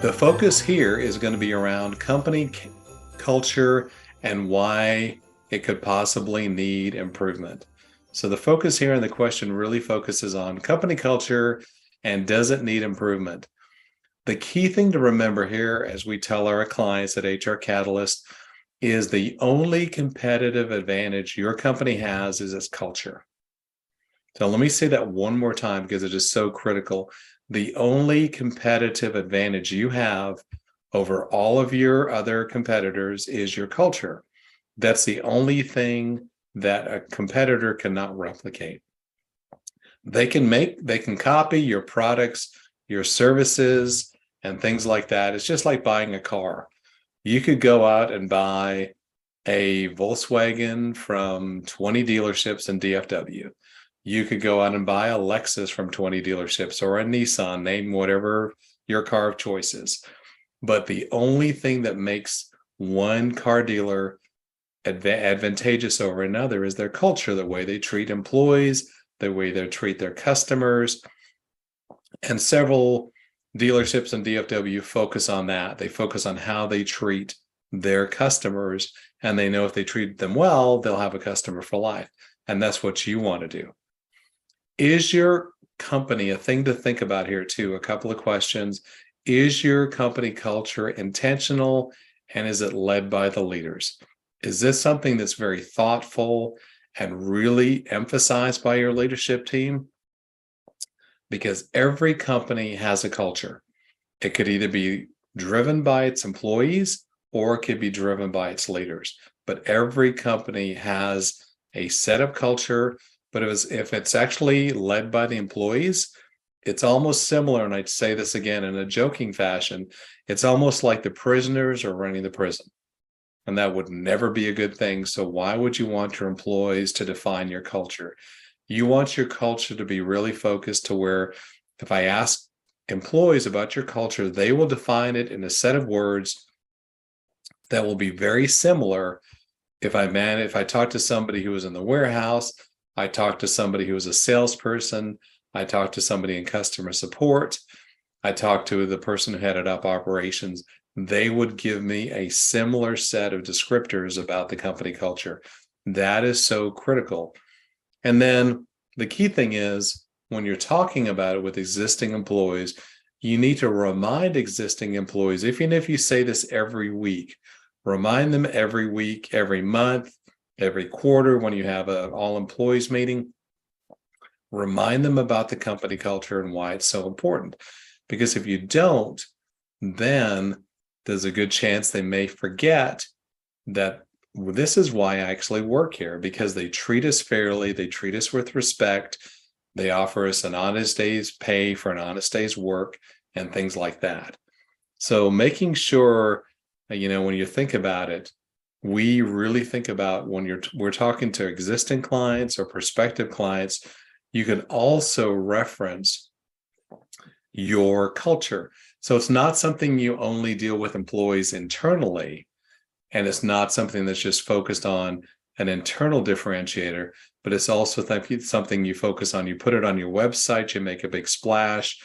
The focus here is going to be around company culture and why it could possibly need improvement. So the focus here in the question really focuses on company culture and does it need improvement? The key thing to remember here as we tell our clients at HR Catalyst is the only competitive advantage your company has is its culture. So let me say that one more time because it is so critical. The only competitive advantage you have over all of your other competitors is your culture. That's the only thing that a competitor cannot replicate. They can copy your products, your services, and things like that. It's just like buying a car. You could go out and buy a Volkswagen from 20 dealerships in DFW. You could go out and buy a Lexus from 20 dealerships or a Nissan, name whatever your car of choice is. But the only thing that makes one car dealer advantageous over another is their culture, the way they treat employees, the way they treat their customers. And several dealerships in DFW focus on that. They focus on how they treat their customers, and they know if they treat them well, they'll have a customer for life. And that's what you want to do. Is your company a thing to think about here too? A couple of questions. Is your company culture intentional, and is it led by the leaders? Is this something that's very thoughtful and really emphasized by your leadership team? Because every company has a culture. It could either be driven by its employees or it could be driven by its leaders. But every company has a set of culture. But if it's actually led by the employees, it's almost similar. And I'd say this again in a joking fashion. It's almost like the prisoners are running the prison. And that would never be a good thing. So why would you want your employees to define your culture? You want your culture to be really focused to where if I ask employees about your culture, they will define it in a set of words that will be very similar. If I talk to somebody who was in the warehouse, I talk to somebody who was a salesperson, I talk to somebody in customer support, I talk to the person who headed up operations, they would give me a similar set of descriptors about the company culture. That is so critical. And then the key thing is when you're talking about it with existing employees, you need to remind existing employees, even if you say this every week, remind them every week, every month, every quarter when you have an all employees meeting, remind them about the company culture and why it's so important. Because if you don't, then there's a good chance they may forget that this is why I actually work here, because they treat us fairly, they treat us with respect, they offer us an honest day's pay for an honest day's work and things like that. So making sure, when you think about it, we really think about when we're talking to existing clients or prospective clients, you can also reference your culture. So it's not something you only deal with employees internally, and it's not something that's just focused on an internal differentiator, but it's also something you focus on. You put it on your website, you make a big splash.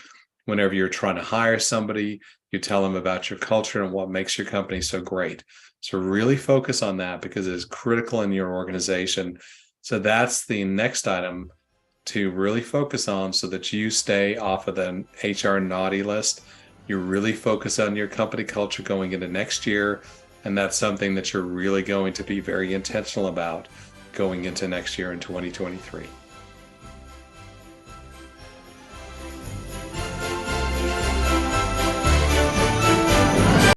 Whenever you're trying to hire somebody, you tell them about your culture and what makes your company so great. So really focus on that because it is critical in your organization. So that's the next item to really focus on so that you stay off of the HR naughty list. You really focus on your company culture going into next year. And that's something that you're really going to be very intentional about going into next year in 2023.